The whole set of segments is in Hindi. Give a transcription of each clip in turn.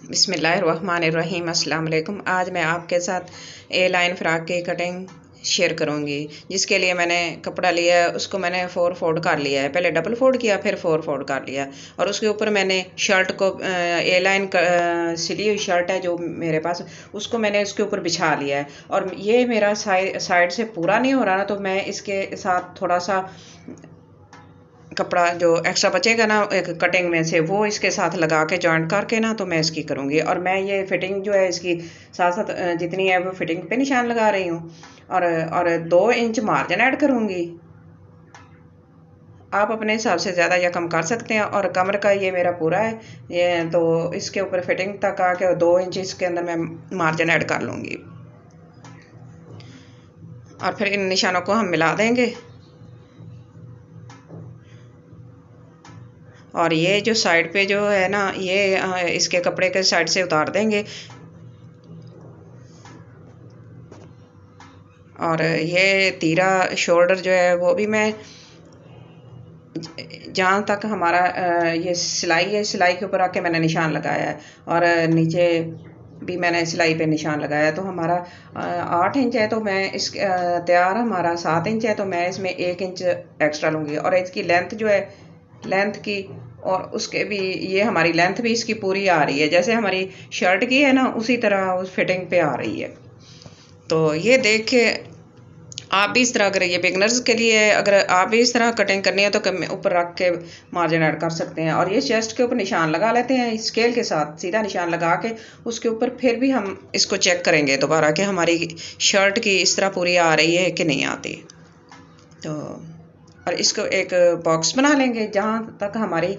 बिस्मिल्लाहिर्रहमानिर्रहीम। अस्सलाम वालेकुम। आज मैं आपके साथ ए लाइन फ़्रॉक की कटिंग शेयर करूंगी, जिसके लिए मैंने कपड़ा लिया है, उसको मैंने 4 फोल्ड कर लिया है। पहले डबल फोल्ड किया, फिर 4 फोल्ड कर लिया, और उसके ऊपर मैंने शर्ट को ए लाइन सिली हुई शर्ट है जो मेरे पास, उसको मैंने इसके ऊपर बिछा लिया है। और ये मेरा साइड से पूरा नहीं हो रहा ना, तो मैं इसके साथ थोड़ा सा कपड़ा जो एक्स्ट्रा बचेगा ना एक कटिंग में से, वो इसके साथ लगा के जॉइंट करके ना, तो मैं इसकी करूँगी। और मैं ये फिटिंग जो है इसकी साथ साथ जितनी है वो फिटिंग पे निशान लगा रही हूँ, और 2 इंच मार्जिन ऐड करूँगी। आप अपने हिसाब से ज़्यादा या कम कर सकते हैं। और कमर का ये मेरा पूरा है, ये तो इसके ऊपर फिटिंग तक आके 2 इंच इसके अंदर मैं मार्जिन ऐड कर लूँगी, और फिर इन निशानों को हम मिला देंगे। और ये जो साइड पे जो है ना, ये इसके कपड़े के साइड से उतार देंगे। और ये तीरा शोल्डर जो है वो भी मैं जहाँ तक हमारा ये सिलाई है, सिलाई के ऊपर आके मैंने निशान लगाया है, और नीचे भी मैंने सिलाई पे निशान लगाया। तो हमारा 8 इंच है, तो मैं इस तैयार हमारा 7 इंच है, तो मैं इसमें 1 इंच एक्स्ट्रा लूँगी। और इसकी लेंथ जो है, लेंथ की और उसके भी, ये हमारी लेंथ भी इसकी पूरी आ रही है, जैसे हमारी शर्ट की है ना, उसी तरह उस फिटिंग पे आ रही है। तो ये देख के आप भी इस तरह करें। ये बिगनर्स के लिए, अगर आप भी इस तरह कटिंग करनी है तो ऊपर रख के मार्जिन ऐड कर सकते हैं। और ये चेस्ट के ऊपर निशान लगा लेते हैं स्केल के साथ, सीधा निशान लगा के उसके ऊपर फिर भी हम इसको चेक करेंगे दोबारा कि हमारी शर्ट की इस तरह पूरी आ रही है कि नहीं आती। तो और इसको एक बॉक्स बना लेंगे, जहाँ तक हमारी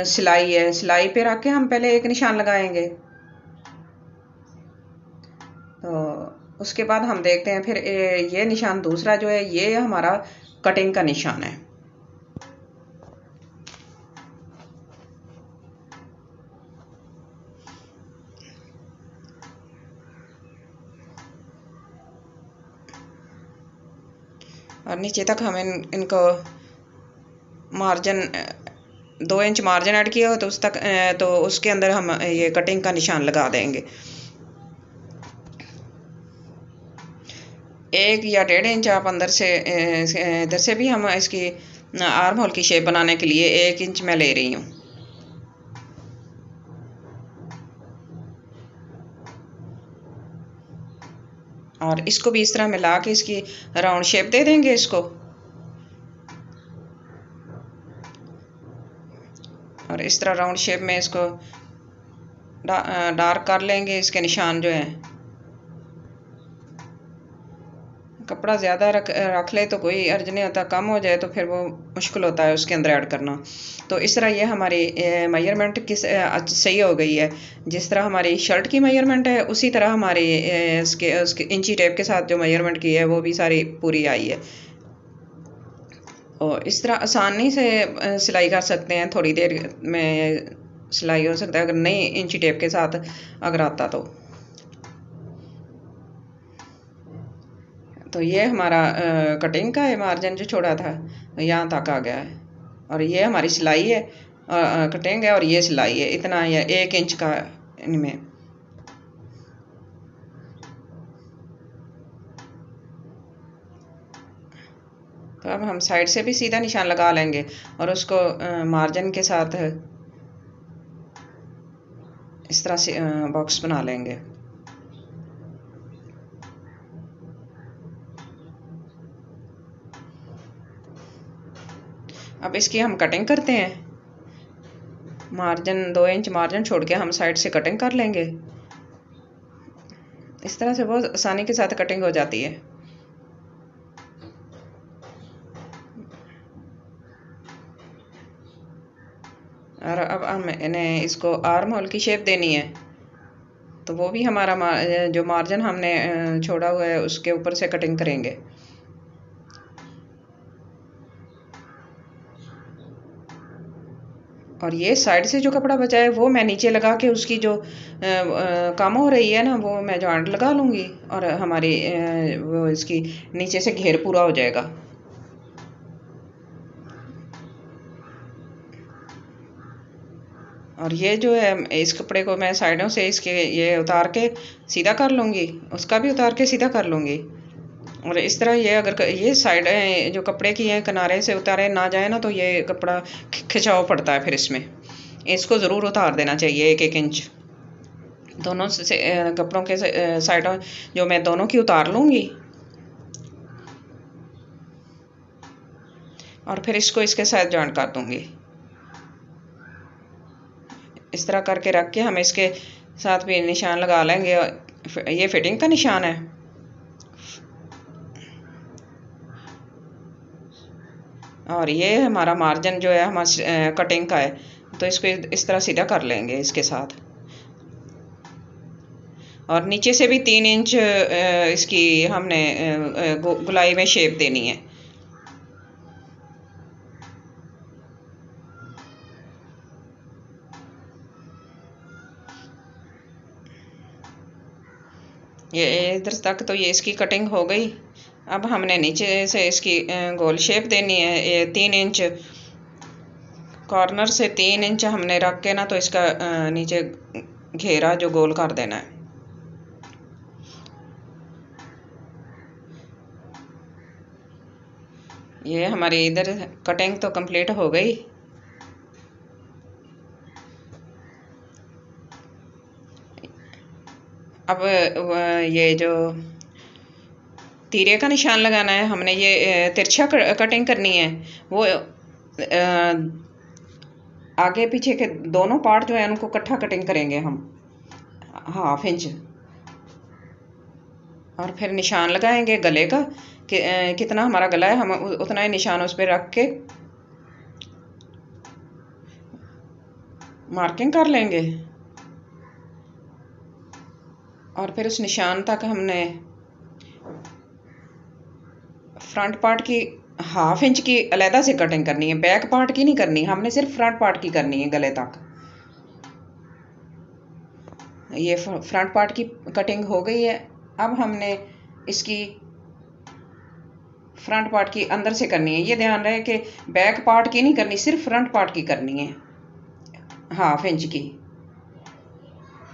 सिलाई है, सिलाई पे रख के हम पहले एक निशान लगाएंगे। तो उसके बाद हम देखते हैं फिर ये निशान दूसरा जो है, ये हमारा कटिंग का निशान है। और नीचे तक हम इनको मार्जिन 2 इंच मार्जिन ऐड किया हो, तो उस तक तो उसके अंदर हम ये कटिंग का निशान लगा देंगे। 1 या 1.5 इंच आप अंदर से इधर से भी हम इसकी आर्म होल की शेप बनाने के लिए 1 इंच मैं ले रही हूँ। और इसको भी इस तरह मिला के इसकी राउंड शेप दे देंगे इसको। और इस तरह राउंड शेप में इसको डार्क कर लेंगे इसके निशान जो हैं। कपड़ा ज़्यादा रख ले तो कोई अर्ज नहीं होता, कम हो जाए तो फिर वो मुश्किल होता है उसके अंदर ऐड करना। तो इस तरह ये हमारी मेजरमेंट सही हो गई है। जिस तरह हमारी शर्ट की मेजरमेंट है, उसी तरह हमारी उसके इंची टेप के साथ जो मेजरमेंट की है वो भी सारी पूरी आई है। और इस तरह आसानी से सिलाई कर सकते हैं, थोड़ी देर में सिलाई हो सकता है, अगर नहीं इंची टेप के साथ अगर आता तो ये हमारा कटिंग का है, मार्जिन जो छोड़ा था यहाँ तक आ गया है। और ये हमारी सिलाई है, कटिंग है, और ये सिलाई है, इतना ये 1 इंच का इनमें। तो अब हम साइड से भी सीधा निशान लगा लेंगे, और उसको मार्जिन के साथ इस तरह से बॉक्स बना लेंगे। अब इसकी हम कटिंग करते हैं। मार्जिन 2 इंच मार्जिन छोड़ के हम साइड से कटिंग कर लेंगे। इस तरह से बहुत आसानी के साथ कटिंग हो जाती है। और अब हम इन्हें इसको आर्म होल की शेप देनी है, तो वो भी हमारा जो मार्जिन हमने छोड़ा हुआ है उसके ऊपर से कटिंग करेंगे। और ये साइड से जो कपड़ा बचा है वो मैं नीचे लगा के उसकी जो कम हो रही है ना, वो मैं जॉइंट लगा लूँगी, और हमारी वो इसकी नीचे से घेर पूरा हो जाएगा। और ये जो है इस कपड़े को मैं साइडों से इसके ये उतार के सीधा कर लूँगी, उसका भी उतार के सीधा कर लूँगी। और इस तरह ये अगर ये साइड जो कपड़े की है किनारे से उतारे ना जाए ना तो ये कपड़ा खिंचाव पड़ता है फिर इसमें। इसको ज़रूर उतार देना चाहिए 1-1 इंच। दोनों से कपड़ों के साइडों जो मैं दोनों की उतार लूँगी और फिर इसको इसके साथ जॉइन कर दूँगी। इस तरह करके रख के हम इसके साथ भी निशान लगा लेंगे। ये फिटिंग का निशान है। और ये हमारा मार्जिन जो है हमारा कटिंग का है, तो इसको इस तरह सीधा कर लेंगे इसके साथ। और नीचे से भी 3 इंच इसकी हमने गुलाई में शेप देनी है। ये इधर तक तो ये इसकी कटिंग हो गई। अब हमने नीचे से इसकी गोल शेप देनी है। ये 3 इंच कॉर्नर से 3 इंच हमने रख के ना तो इसका नीचे घेरा जो गोल कर देना है। ये हमारी इधर कटिंग तो कंप्लीट हो गई। अब ये जो तीरे का निशान लगाना है हमने, ये तिरछा कटिंग करनी है। वो आगे पीछे के दोनों पार्ट जो है उनको इकट्ठा कटिंग करेंगे हम 1/2 इंच। और फिर निशान लगाएंगे गले का कि कितना हमारा गला है हम उतना ही निशान उस पर रख के मार्किंग कर लेंगे। और फिर उस निशान तक हमने फ्रंट पार्ट की 1/2 इंच की अलहदा से कटिंग करनी है, बैक पार्ट की नहीं करनी, हमने सिर्फ फ्रंट पार्ट की करनी है गले तक। ये फ्रंट पार्ट की कटिंग हो गई है। अब हमने इसकी फ्रंट पार्ट की अंदर से करनी है। ये ध्यान रहे कि बैक पार्ट की नहीं करनी, सिर्फ फ्रंट पार्ट की करनी है 1/2 इंच की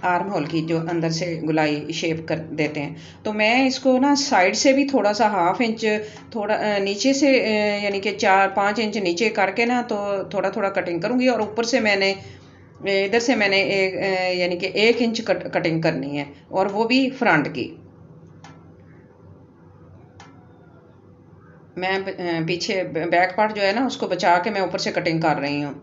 आर्म होल की, जो अंदर से गुलाई शेप कर देते हैं। तो मैं इसको ना साइड से भी थोड़ा सा 1/2 इंच थोड़ा नीचे से यानी कि 4-5 इंच नीचे करके ना तो थोड़ा थोड़ा कटिंग करूँगी। और ऊपर से मैंने इधर से मैंने यानी कि 1 इंच कटिंग करनी है, और वो भी फ्रंट की। मैं पीछे बैक पार्ट जो है ना उसको बचा के मैं ऊपर से कटिंग कर रही हूँ।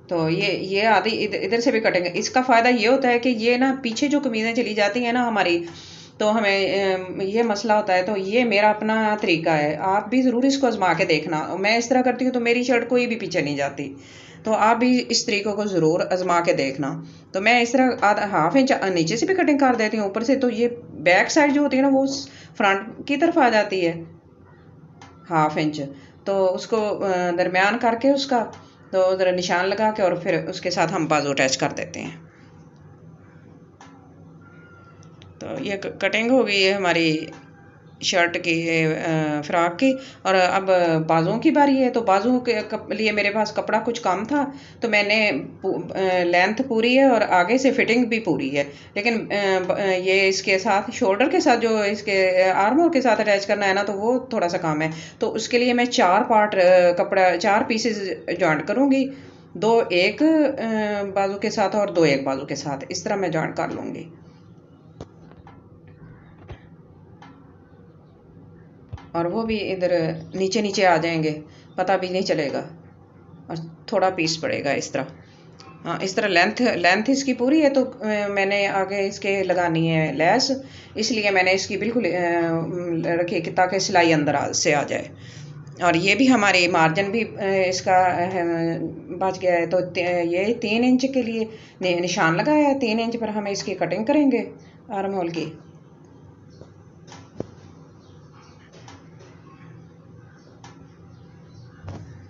तो ये आधी इधर से भी कटेंगे। इसका फ़ायदा ये होता है कि ये ना पीछे जो कमीज़ें चली जाती हैं ना हमारी, तो हमें ये मसला होता है। तो ये मेरा अपना तरीका है, आप भी ज़रूर इसको आजमा के देखना। मैं इस तरह करती हूँ तो मेरी शर्ट कोई भी पीछे नहीं जाती, तो आप भी इस तरीक़ों को ज़रूर आजमा के देखना। तो मैं इस तरह 1/2 इंच नीचे से भी कटिंग कर देती हूँ ऊपर से, तो ये बैक साइड जो होती है ना वो फ्रंट की तरफ आ जाती है 1/2 इंच। तो उसको दरमियान करके उसका तो ज़रा निशान लगा के और फिर उसके साथ हम बाजू अटैच कर देते हैं। तो ये कटिंग हो गई है हमारी शर्ट की, फ्रॉक की। और अब बाजुओं की बारी है। तो बाजुओं के लिए मेरे पास कपड़ा कुछ कम था, तो मैंने लेंथ पूरी है और आगे से फिटिंग भी पूरी है। लेकिन ये इसके साथ शोल्डर के साथ जो इसके आर्म होल के साथ अटैच करना है ना, तो वो थोड़ा सा काम है। तो उसके लिए मैं 4 पार्ट कपड़ा 4 पीसेस जॉइंट करूँगी, 2 एक बाजू के साथ और 2 एक बाजू के साथ, इस तरह मैं जॉइंट कर लूँगी। और वो भी इधर नीचे नीचे आ जाएंगे, पता भी नहीं चलेगा और थोड़ा पीस पड़ेगा इस तरह। हाँ, इस तरह लेंथ इसकी पूरी है। तो मैंने आगे इसके लगानी है लेस, इसलिए मैंने इसकी बिल्कुल रखी कि ताकि सिलाई अंदर से आ जाए। और ये भी हमारी मार्जिन भी इसका बच गया है। तो ये 3 इंच के लिए निशान लगाया है, 3 इंच पर हमें इसकी कटिंग करेंगे आर्म होल की।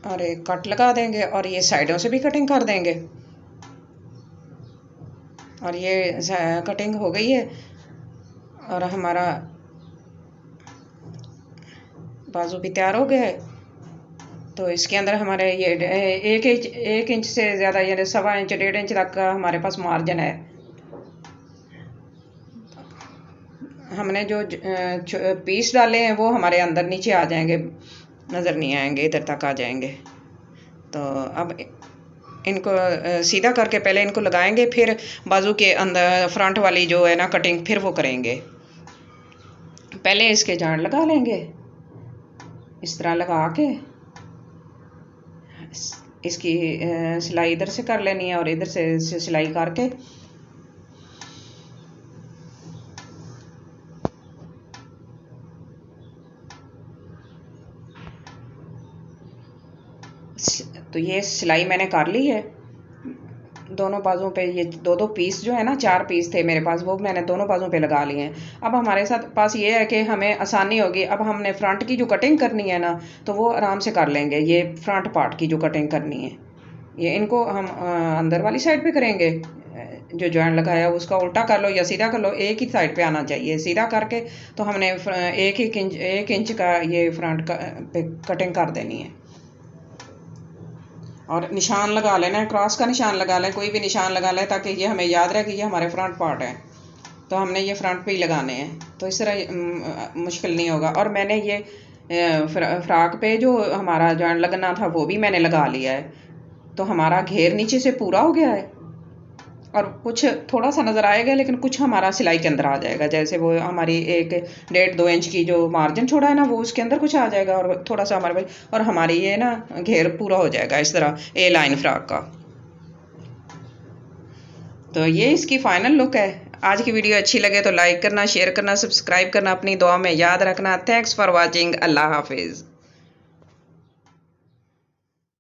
और एक कट लगा देंगे और ये साइडों से भी कटिंग कर देंगे। और ये कटिंग हो गई है और हमारा बाजू भी तैयार हो गया है। तो इसके अंदर हमारे ये 1 इंच से ज़्यादा, यानी 1.25 इंच 1.5 इंच तक का हमारे पास मार्जिन है। हमने जो पीस डाले हैं वो हमारे अंदर नीचे आ जाएंगे, नज़र नहीं आएंगे, इधर तक आ जाएंगे। तो अब इनको सीधा करके पहले इनको लगाएंगे, फिर बाजू के अंदर फ्रंट वाली जो है ना कटिंग फिर वो करेंगे। पहले इसके जान लगा लेंगे, इस तरह लगा के इसकी सिलाई इधर से कर लेनी है और इधर से सिलाई करके तो ये सिलाई मैंने कर ली है दोनों बाजुओं पे। ये दो पीस जो है ना, 4 पीस थे मेरे पास, वो मैंने दोनों बाजुओं पे लगा लिए हैं। अब हमारे साथ पास ये है कि हमें आसानी होगी। अब हमने फ्रंट की जो कटिंग करनी है ना, तो वो आराम से कर लेंगे। ये फ्रंट पार्ट की जो कटिंग करनी है, ये इनको हम अंदर वाली साइड पे करेंगे। जो जॉइंट लगाया उसका उल्टा कर लो या सीधा कर लो, एक ही साइड पे आना चाहिए। सीधा करके तो हमने 1 इंच का ये फ्रंट का पे कटिंग कर देनी है। और निशान लगा लेना है, क्रॉस का निशान लगा लें, कोई भी निशान लगा लें, ताकि ये हमें याद रहे कि ये हमारे फ्रंट पार्ट है। तो हमने ये फ्रंट पे ही लगाने हैं, तो इस तरह मुश्किल नहीं होगा। और मैंने ये फ्रॉक पे जो हमारा जॉइंट लगना था वो भी मैंने लगा लिया है। तो हमारा घेर नीचे से पूरा हो गया है, और कुछ थोड़ा सा नज़र आएगा, लेकिन कुछ हमारा सिलाई के अंदर आ जाएगा। जैसे वो हमारी 1.5-2 इंच की जो मार्जिन छोड़ा है ना, वो उसके अंदर कुछ आ जाएगा, और थोड़ा सा हमारे, और हमारी ये ना घेर पूरा हो जाएगा इस तरह ए लाइन फ्रॉक का। तो ये इसकी फाइनल लुक है। आज की वीडियो अच्छी लगे तो लाइक करना, शेयर करना, सब्सक्राइब करना, अपनी दुआ में याद रखना। Thanks for watching. अल्लाह हाफिज़।